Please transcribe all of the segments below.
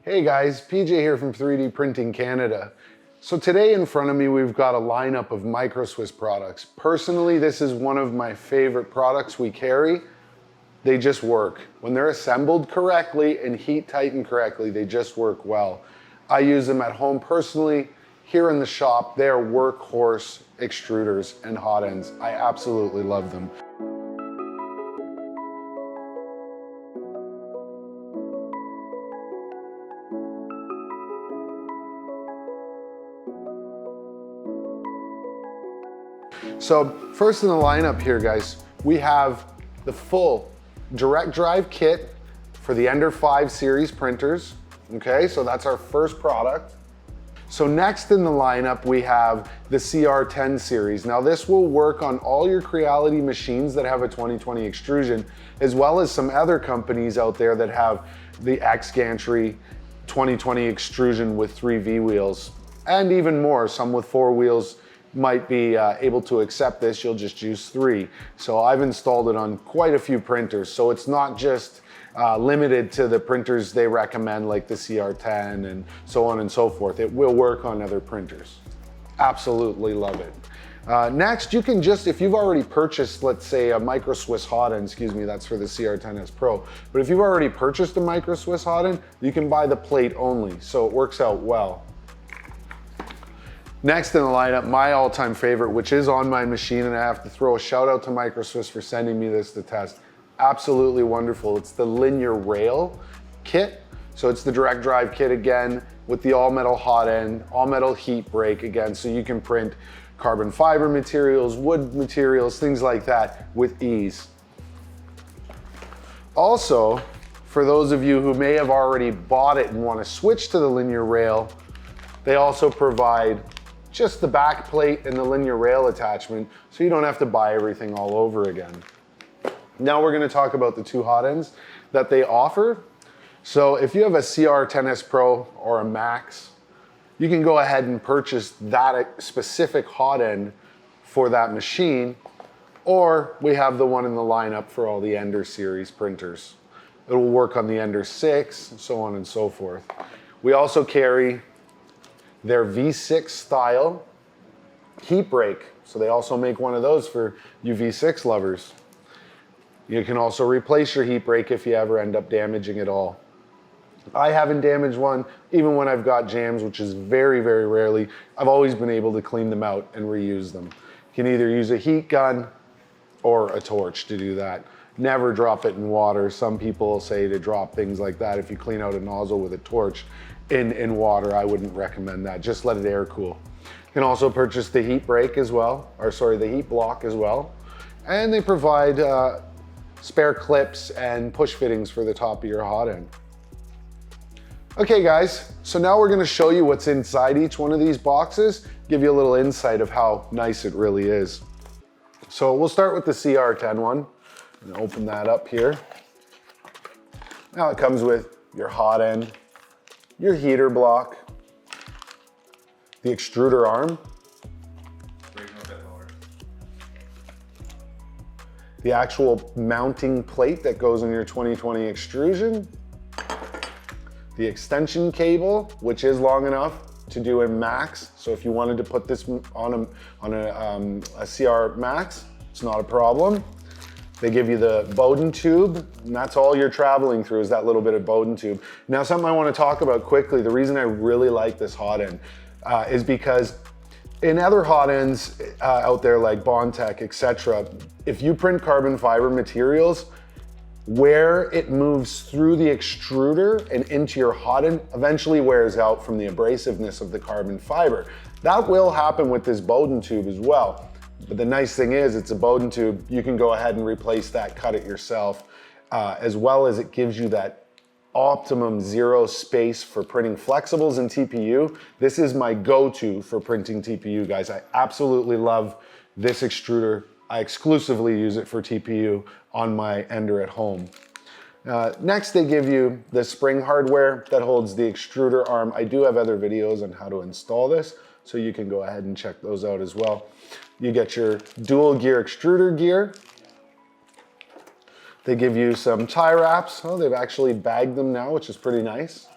Hey guys, PJ here from 3D Printing Canada. So today in front of me we've got a lineup of Micro Swiss products. Personally, this is one of my favorite products we carry. They just work. When they're assembled correctly and heat tightened correctly, they just work well. I use them at home personally. Here in the shop, they're workhorse extruders and hot ends. I absolutely love them. So first in the lineup here, guys, we have the full direct drive kit for the Ender 5 series printers. Okay, so that's our first product. So next in the lineup, we have the CR10 series. Now this will work on all your Creality machines that have a 2020 extrusion, as well as some other companies out there that have the X-Gantry 2020 extrusion with 3 V wheels, and even more, some with 4 wheels might be able to accept this. You'll just use 3. So I've installed it on quite a few printers. So it's not just limited to the printers they recommend, like the CR10 and so on and so forth. It will work on other printers. Absolutely love it. Next, you can just, if you've already purchased, let's say a Micro Swiss hot end, excuse me, that's for the CR10S Pro. But if you've already purchased a Micro Swiss hot end, you can buy the plate only. So it works out well. Next in the lineup, my all-time favorite, which is on my machine, and I have to throw a shout out to Micro Swiss for sending me this to test. Absolutely wonderful. It's the linear rail kit. So it's the direct drive kit again with the all metal hot end, all metal heat break again, so you can print carbon fiber materials, wood materials, things like that with ease. Also, for those of you who may have already bought it and want to switch to the linear rail, they also provide just the back plate and the linear rail attachment, so you don't have to buy everything all over again. Now we're going to talk about the 2 hot ends that they offer. So if you have a CR10S Pro or a Max, you can go ahead and purchase that specific hot end for that machine, or we have the one in the lineup for all the Ender series printers. It will work on the Ender 6, so on and so forth. We also carry their V6 style heat break. So they also make one of those for you V6 lovers. You can also replace your heat break if you ever end up damaging it all. I haven't damaged one, even when I've got jams, which is very, very rarely. I've always been able to clean them out and reuse them. You can either use a heat gun or a torch to do that. Never drop it in water. Some people say to drop things like that. If you clean out a nozzle with a torch in water, I wouldn't recommend that. Just let it air cool. You can also purchase the heat break as well, or sorry, the heat block as well. And they provide spare clips and push fittings for the top of your hot end. Okay guys, so now we're gonna show you what's inside each one of these boxes, give you a little insight of how nice it really is. So we'll start with the CR10 one. I'm gonna open that up here. Now it comes with your hot end, your heater block, the extruder arm, the actual mounting plate that goes in your 2020 extrusion, the extension cable, which is long enough to do a Max. So if you wanted to put this on a CR Max, it's not a problem. They give you the Bowden tube, and that's all you're traveling through is that little bit of Bowden tube. Now, something I want to talk about quickly, the reason I really like this hot end is because in other hot ends out there like Bondtech, etc., if you print carbon fiber materials, where it moves through the extruder and into your hot end eventually wears out from the abrasiveness of the carbon fiber. That will happen with this Bowden tube as well. But the nice thing is it's a Bowden tube. You can go ahead and replace that, cut it yourself, as well as it gives you that optimum zero space for printing flexibles and TPU. This is my go-to for printing TPU, guys. I absolutely love this extruder. I exclusively use it for TPU on my Ender at home. Next, they give you the spring hardware that holds the extruder arm. I do have other videos on how to install this, so you can go ahead and check those out as well. You get your dual gear extruder gear. They give you some tie wraps. Oh, they've actually bagged them now, which is pretty nice.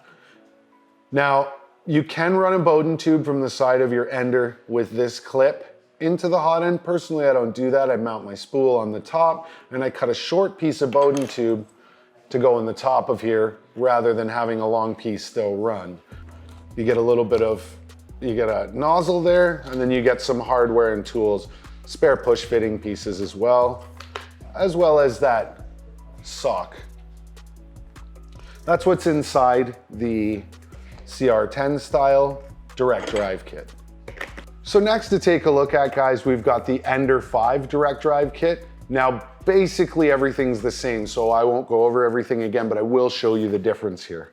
Now, you can run a Bowden tube from the side of your ender with this clip into the hot end. Personally, I don't do that. I mount my spool on the top and I cut a short piece of Bowden tube to go in the top of here rather than having a long piece still run. You get a little bit of, you get a nozzle there, and then you get some hardware and tools, spare push fitting pieces as well as that sock. That's what's inside the CR10 style direct drive kit. So next to take a look at, guys, we've got the Ender 5 direct drive kit. Now, basically everything's the same, so I won't go over everything again, but I will show you the difference here.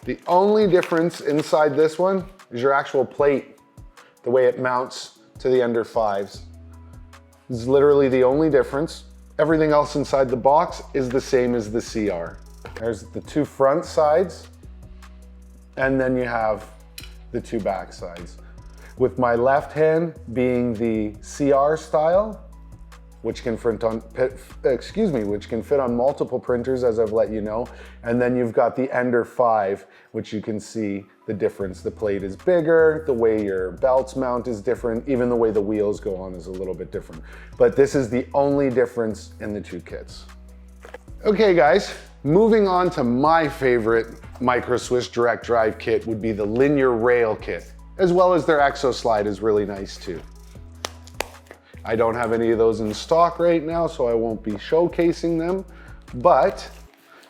The only difference inside this one is your actual plate, the way it mounts to the Ender 5s. This is literally the only difference. Everything else inside the box is the same as the CR. There's the two front sides, and then you have the two back sides. With my left hand being the CR style, which can fit on multiple printers, as I've let you know. And then you've got the Ender 5, which you can see the difference. The plate is bigger, the way your belts mount is different, even the way the wheels go on is a little bit different. But this is the only difference in the two kits. Okay, guys, moving on to my favorite Micro Swiss direct drive kit would be the linear rail kit, as well as their Exo Slide is really nice too. I don't have any of those in stock right now, so I won't be showcasing them, but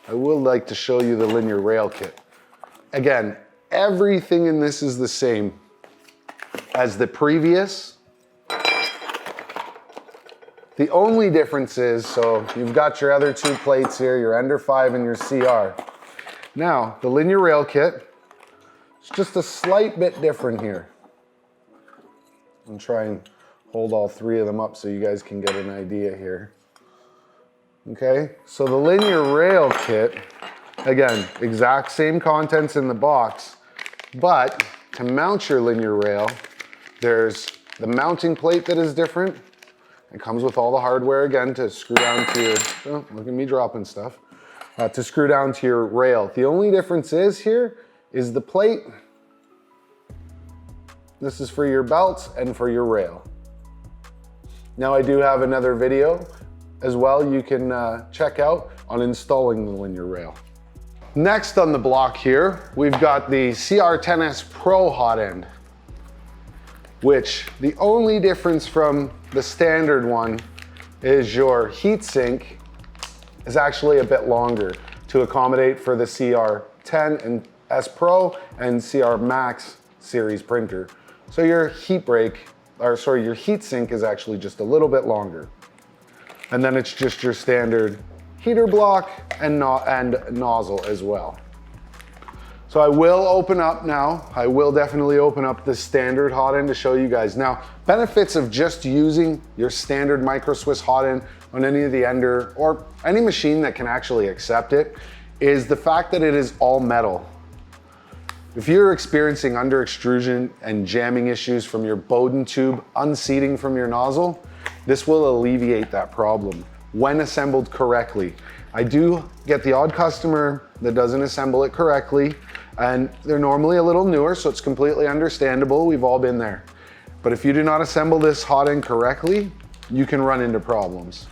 I would like to show you the linear rail kit. Again, everything in this is the same as the previous. The only difference is, so you've got your other two plates here, your Ender 5 and your CR. Now, the linear rail kit is just a slight bit different here. I'm trying hold all three of them up so you guys can get an idea here. Okay, so the linear rail kit, again, exact same contents in the box, but to mount your linear rail, there's the mounting plate that is different. It comes with all the hardware again to screw down to your, oh, look at me dropping stuff, to screw down to your rail. The only difference is here is the plate. This is for your belts and for your rail. Now I do have another video as well you can check out on installing the linear rail. Next on the block here, we've got the CR10S Pro hot end, which the only difference from the standard one is your heat sink is actually a bit longer to accommodate for the CR10S Pro and CR Max series printer. So your your heat sink is actually just a little bit longer. And then it's just your standard heater block and nozzle as well. So I will open up now. I will definitely open up the standard hot end to show you guys. Now, benefits of just using your standard Micro Swiss hot end on any of the Ender or any machine that can actually accept it is the fact that it is all metal. If you're experiencing under extrusion and jamming issues from your Bowden tube unseating from your nozzle, this will alleviate that problem when assembled correctly. I do get the odd customer that doesn't assemble it correctly, and they're normally a little newer, so it's completely understandable. We've all been there. But if you do not assemble this hot end correctly, you can run into problems.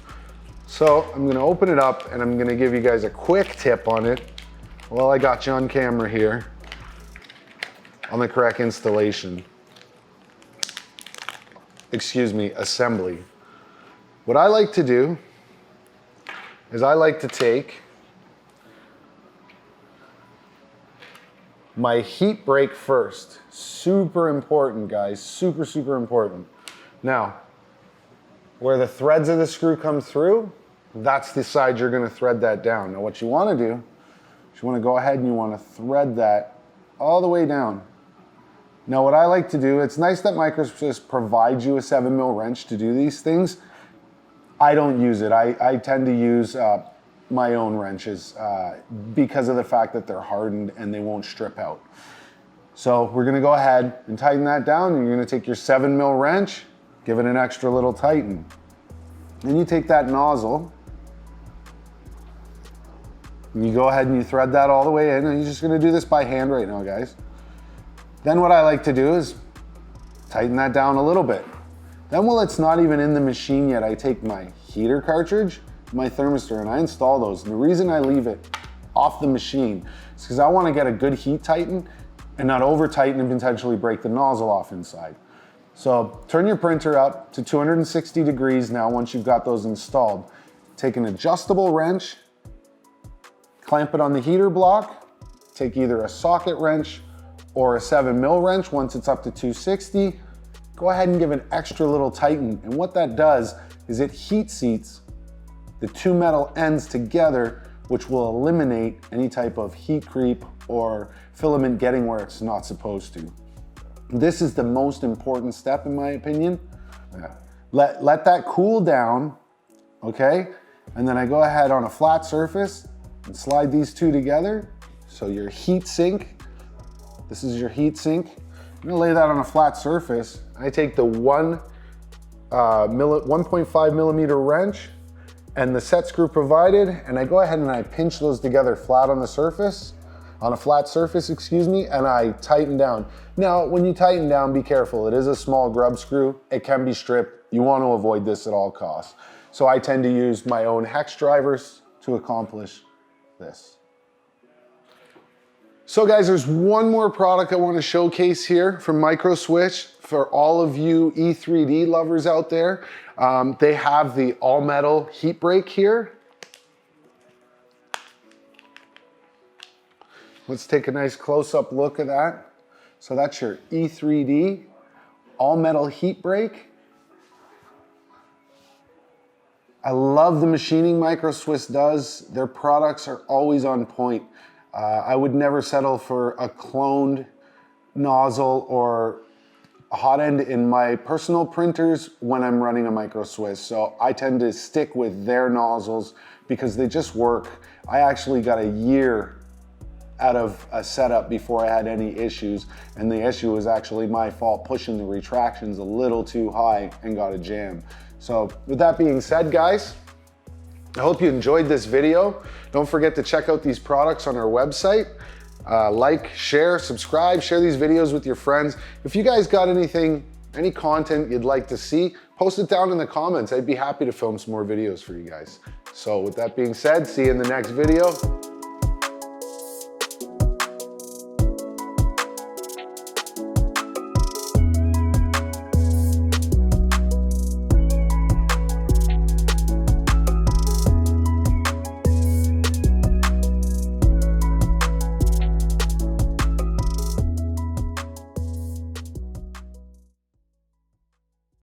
So I'm gonna open it up and I'm gonna give you guys a quick tip on it while I got you on camera here on the correct installation. Excuse me, assembly. What I like to do is I like to take my heat break first. Super important, guys, super, super important. Now, where the threads of the screw come through, that's the side you're gonna thread that down. Now what you wanna do is you wanna go ahead and you wanna thread that all the way down. Now what I like to do, it's nice that Micro Swiss provides you a 7mm wrench to do these things. I don't use it. I tend to use my own wrenches because of the fact that they're hardened and they won't strip out. So we're gonna go ahead and tighten that down, and you're gonna take your 7mm wrench, give it an extra little tighten. Then you take that nozzle And you go ahead and you thread that all the way in, and you're just gonna do this by hand right now, guys. Then what I like to do is tighten that down a little bit. Then while it's not even in the machine yet, I take my heater cartridge, my thermistor, and I install those. And the reason I leave it off the machine is because I wanna get a good heat tighten and not over tighten and potentially break the nozzle off inside. So turn your printer up to 260 degrees now once you've got those installed. Take an adjustable wrench, clamp it on the heater block, take either a socket wrench or a 7mm wrench once it's up to 260. Go ahead and give an extra little tighten. And what that does is it heat seats the two metal ends together, which will eliminate any type of heat creep or filament getting where it's not supposed to. This is the most important step in my opinion. Let that cool down, okay? And then I go ahead on a flat surface and slide these two together. So your heat sink, this is your heat sink. I'm gonna lay that on a flat surface. I take the 1.5 millimeter wrench and the set screw provided, and I go ahead and I pinch those together flat on the surface, on a flat surface, excuse me, and I tighten down. Now, when you tighten down, be careful. It is a small grub screw. It can be stripped. You want to avoid this at all costs. So I tend to use my own hex drivers to accomplish this. So guys, there's one more product I want to showcase here from MicroSwitch for all of you E3D lovers out there. They have the all metal heat break here. Let's take a nice close-up look at that. So that's your E3D all metal heat break. I love the machining MicroSwitch does. Their products are always on point. I would never settle for a cloned nozzle or a hot end in my personal printers when I'm running a MicroSwitch. So I tend to stick with their nozzles because they just work. I actually got a year out of a setup before I had any issues, and the issue was actually my fault, pushing the retractions a little too high and got a jam. So with that being said, guys, I hope you enjoyed this video. Don't forget to check out these products on our website. Like, share, subscribe, share these videos with your friends. If you guys got anything, any content you'd like to see, post it down in the comments. I'd be happy to film some more videos for you guys. So with that being said, see you in the next video.